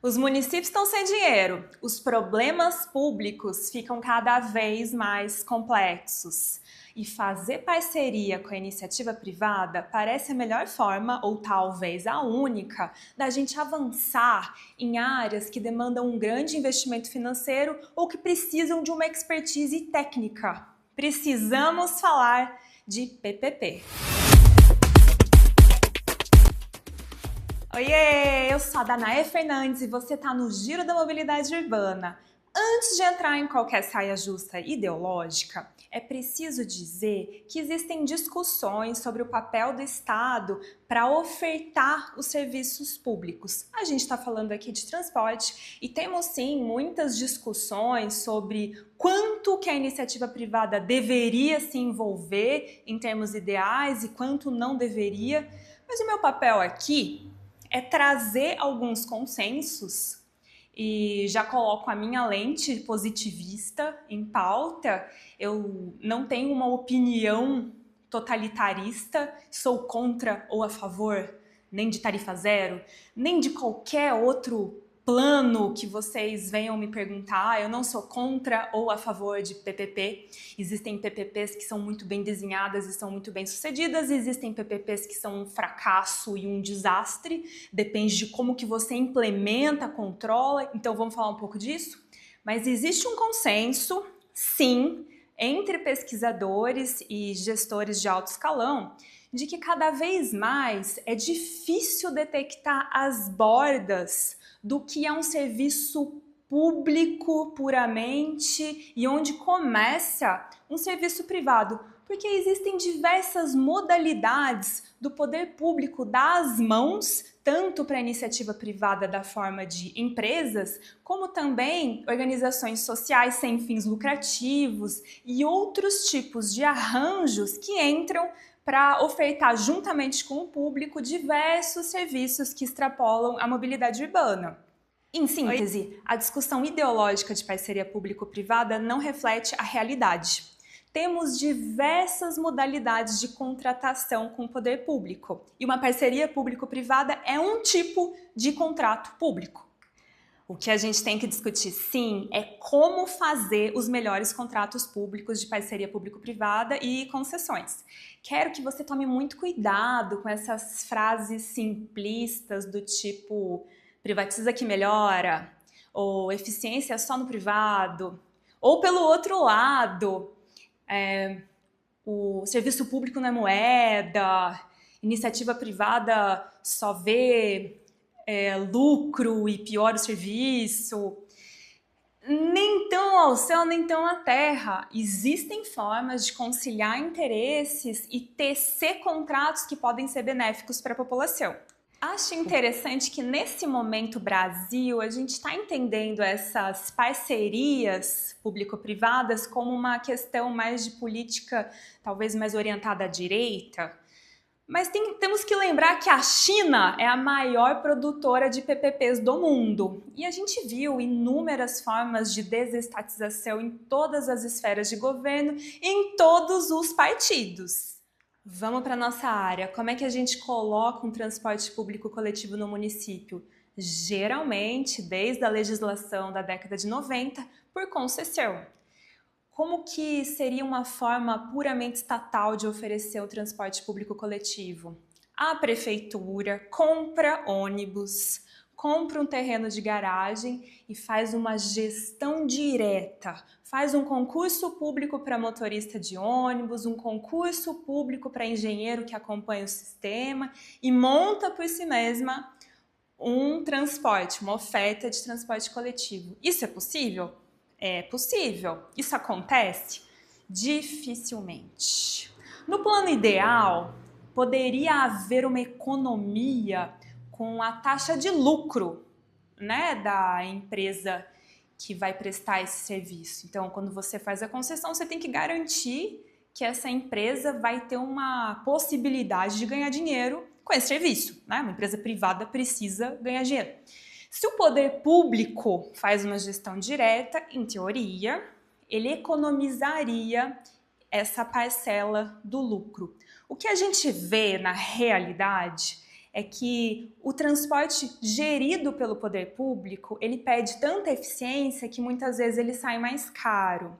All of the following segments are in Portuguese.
Os municípios estão sem dinheiro, os problemas públicos ficam cada vez mais complexos. E fazer parceria com a iniciativa privada parece a melhor forma, ou talvez a única, da gente avançar em áreas que demandam um grande investimento financeiro ou que precisam de uma expertise técnica. Precisamos falar de PPP. Oiê, eu sou a Danae Fernandes e você está no Giro da Mobilidade Urbana. Antes de entrar em qualquer saia justa ideológica, é preciso dizer que existem discussões sobre o papel do Estado para ofertar os serviços públicos. A gente está falando aqui de transporte e temos sim muitas discussões sobre quanto que a iniciativa privada deveria se envolver em termos ideais e quanto não deveria. Mas o meu papel aqui é trazer alguns consensos e já coloco a minha lente positivista em pauta. Eu não tenho uma opinião totalitarista, sou contra ou a favor nem de tarifa zero, nem de qualquer outro plano que vocês venham me perguntar. Eu não sou contra ou a favor de PPP. Existem PPPs que são muito bem desenhadas e são muito bem sucedidas, existem PPPs que são um fracasso e um desastre, depende de como que você implementa, controla, então vamos falar um pouco disso. Mas existe um consenso, sim, entre pesquisadores e gestores de alto escalão, de que cada vez mais é difícil detectar as bordas do que é um serviço público puramente e onde começa um serviço privado, porque existem diversas modalidades do poder público dar as mãos tanto para a iniciativa privada da forma de empresas, como também organizações sociais sem fins lucrativos e outros tipos de arranjos que entram para ofertar juntamente com o público diversos serviços que extrapolam a mobilidade urbana. Em síntese, a discussão ideológica de parceria público-privada não reflete a realidade. Temos diversas modalidades de contratação com o poder público e uma parceria público-privada é um tipo de contrato público. O que a gente tem que discutir, sim, é como fazer os melhores contratos públicos de parceria público-privada e concessões. Quero que você tome muito cuidado com essas frases simplistas do tipo privatiza que melhora, ou eficiência só no privado, ou pelo outro lado, o serviço público não é moeda, iniciativa privada só vê lucro e piora o serviço. Nem tão ao céu, nem tão à terra. Existem formas de conciliar interesses e tecer contratos que podem ser benéficos para a população. Acho interessante que nesse momento Brasil a gente está entendendo essas parcerias público-privadas como uma questão mais de política, talvez mais orientada à direita. Mas temos que lembrar que a China é a maior produtora de PPPs do mundo. E a gente viu inúmeras formas de desestatização em todas as esferas de governo e em todos os partidos. Vamos para a nossa área. Como é que a gente coloca um transporte público coletivo no município? Geralmente, desde a legislação da década de 90, por concessão. Como que seria uma forma puramente estatal de oferecer o transporte público coletivo? A prefeitura compra ônibus, compra um terreno de garagem e faz uma gestão direta. Faz um concurso público para motorista de ônibus, um concurso público para engenheiro que acompanha o sistema e monta por si mesma um transporte, uma oferta de transporte coletivo. Isso é possível? É possível. Isso acontece? Dificilmente. No plano ideal, poderia haver uma economia com a taxa de lucro, né, da empresa que vai prestar esse serviço. Então, quando você faz a concessão, você tem que garantir que essa empresa vai ter uma possibilidade de ganhar dinheiro com esse serviço, né? Uma empresa privada precisa ganhar dinheiro. Se o poder público faz uma gestão direta, em teoria, ele economizaria essa parcela do lucro. O que a gente vê na realidade é que o transporte gerido pelo poder público, ele pede tanta eficiência que muitas vezes ele sai mais caro.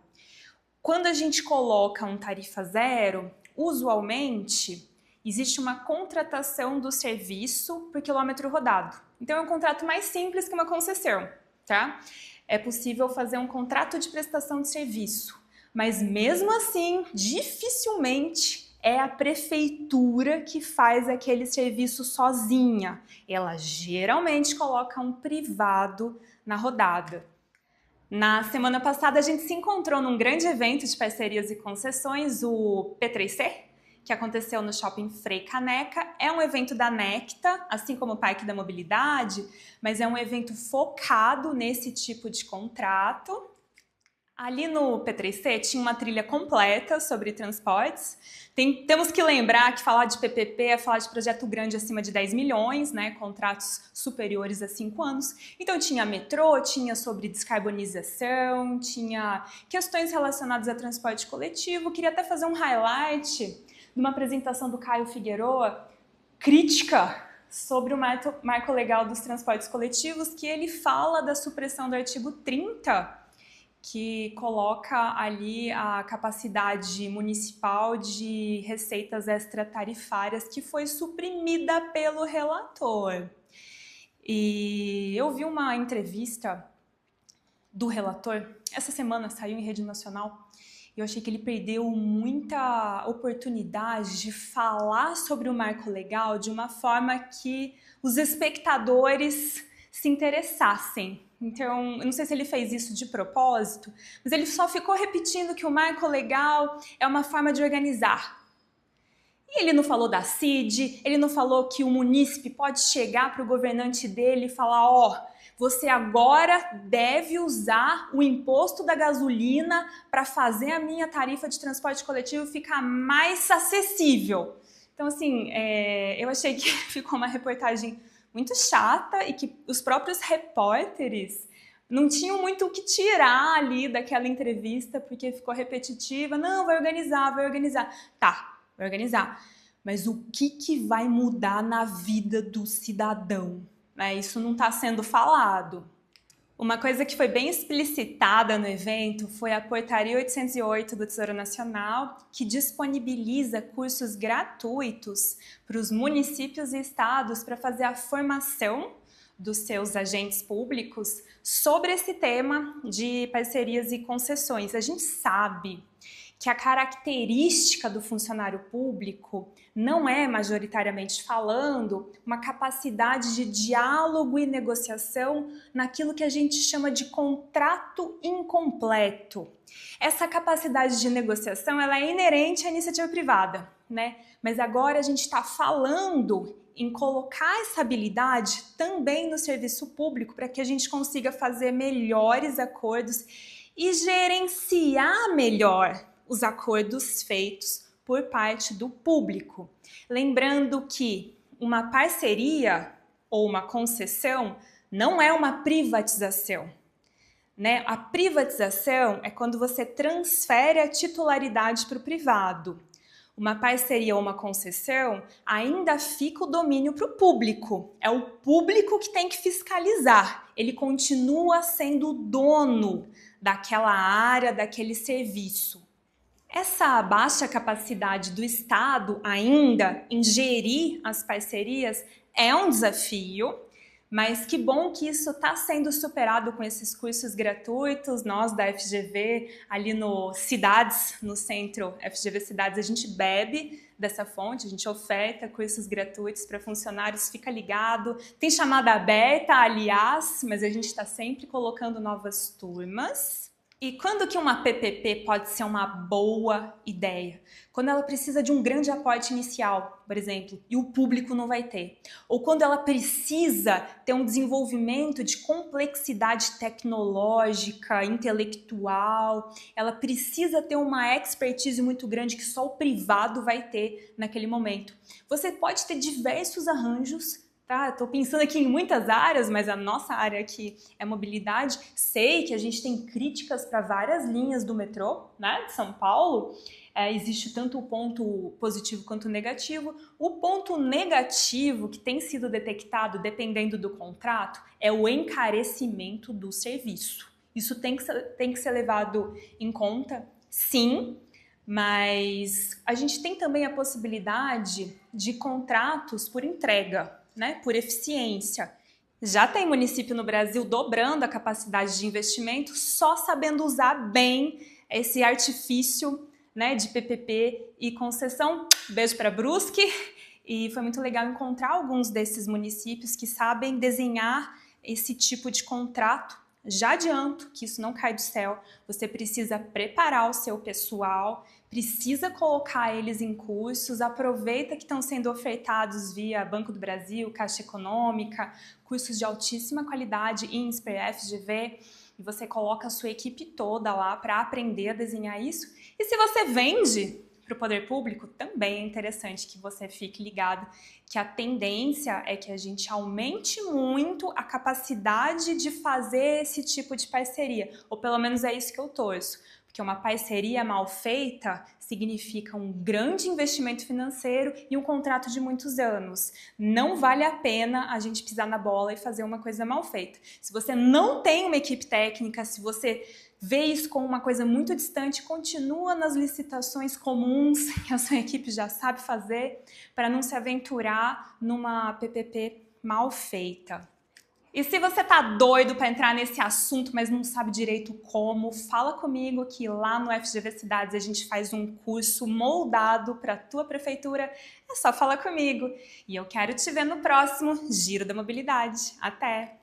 Quando a gente coloca um tarifa zero, usualmente existe uma contratação do serviço por quilômetro rodado. Então é um contrato mais simples que uma concessão, tá? É possível fazer um contrato de prestação de serviço, mas mesmo assim, dificilmente é a prefeitura que faz aquele serviço sozinha. Ela geralmente coloca um privado na rodada. Na semana passada, a gente se encontrou num grande evento de parcerias e concessões, o P3C, que aconteceu no Shopping Frei Caneca. É um evento da Necta, assim como o Parque da Mobilidade, mas é um evento focado nesse tipo de contrato. Ali no P3C tinha uma trilha completa sobre transportes. Temos que lembrar que falar de PPP é falar de projeto grande acima de 10 milhões, né? Contratos superiores a 5 anos. Então tinha metrô, tinha sobre descarbonização, tinha questões relacionadas a transporte coletivo. Queria até fazer um highlight de uma apresentação do Caio Figueroa, crítica sobre o marco legal dos transportes coletivos, que ele fala da supressão do artigo 30, que coloca ali a capacidade municipal de receitas extratarifárias, que foi suprimida pelo relator. E eu vi uma entrevista do relator, essa semana saiu em rede nacional, e eu achei que ele perdeu muita oportunidade de falar sobre o marco legal de uma forma que os espectadores se interessassem. Então, eu não sei se ele fez isso de propósito, mas ele só ficou repetindo que o marco legal é uma forma de organizar. E ele não falou da CID, ele não falou que o munícipe pode chegar para o governante dele e falar, ó, você agora deve usar o imposto da gasolina para fazer a minha tarifa de transporte coletivo ficar mais acessível. Então, assim, eu achei que ficou uma reportagem muito chata e que os próprios repórteres não tinham muito o que tirar ali daquela entrevista, porque ficou repetitiva. Não, vai organizar, vai organizar. Tá, vai organizar. Mas o que vai mudar na vida do cidadão? Isso não está sendo falado. Uma coisa que foi bem explicitada no evento foi a Portaria 808 do Tesouro Nacional, que disponibiliza cursos gratuitos para os municípios e estados para fazer a formação dos seus agentes públicos sobre esse tema de parcerias e concessões. A gente sabe que a característica do funcionário público não é, majoritariamente falando, uma capacidade de diálogo e negociação naquilo que a gente chama de contrato incompleto. Essa capacidade de negociação ela é inerente à iniciativa privada, né? Mas agora a gente está falando em colocar essa habilidade também no serviço público para que a gente consiga fazer melhores acordos e gerenciar melhor os acordos feitos por parte do público. Lembrando que uma parceria ou uma concessão não é uma privatização, né? A privatização é quando você transfere a titularidade para o privado. Uma parceria ou uma concessão ainda fica o domínio para o público. É o público que tem que fiscalizar. Ele continua sendo o dono daquela área, daquele serviço. Essa baixa capacidade do Estado ainda em gerir as parcerias é um desafio, mas que bom que isso está sendo superado com esses cursos gratuitos. Nós da FGV, ali no Cidades, no centro FGV Cidades, a gente bebe dessa fonte, a gente oferta cursos gratuitos para funcionários, fica ligado. Tem chamada aberta, aliás, mas a gente está sempre colocando novas turmas. E quando que uma PPP pode ser uma boa ideia? Quando ela precisa de um grande aporte inicial, por exemplo, e o público não vai ter. Ou quando ela precisa ter um desenvolvimento de complexidade tecnológica, intelectual, ela precisa ter uma expertise muito grande que só o privado vai ter naquele momento. Você pode ter diversos arranjos tá? Estou pensando aqui em muitas áreas, mas a nossa área aqui é mobilidade. Sei que a gente tem críticas para várias linhas do metrô, né, de São Paulo. Existe tanto o ponto positivo quanto o negativo. O ponto negativo que tem sido detectado, dependendo do contrato, é o encarecimento do serviço. Isso tem que ser levado em conta, sim, mas a gente tem também a possibilidade de contratos por entrega, né, por eficiência. Já tem município no Brasil dobrando a capacidade de investimento, só sabendo usar bem esse artifício, né, de PPP e concessão. Beijo para Brusque. E foi muito legal encontrar alguns desses municípios que sabem desenhar esse tipo de contrato. Já adianto que isso não cai do céu, você precisa preparar o seu pessoal, precisa colocar eles em cursos, aproveita que estão sendo ofertados via Banco do Brasil, Caixa Econômica, cursos de altíssima qualidade, INSPER, FGV, e você coloca a sua equipe toda lá para aprender a desenhar isso. E se você vende para o poder público, também é interessante que você fique ligado que a tendência é que a gente aumente muito a capacidade de fazer esse tipo de parceria, ou pelo menos é isso que eu torço, porque uma parceria mal feita significa um grande investimento financeiro e um contrato de muitos anos. Não vale a pena a gente pisar na bola e fazer uma coisa mal feita. Se você não tem uma equipe técnica, se você vê isso como uma coisa muito distante, continua nas licitações comuns que a sua equipe já sabe fazer, para não se aventurar numa PPP mal feita. E se você tá doido para entrar nesse assunto, mas não sabe direito como, fala comigo que lá no FGV Cidades a gente faz um curso moldado para a tua prefeitura. É só falar comigo. E eu quero te ver no próximo Giro da Mobilidade. Até!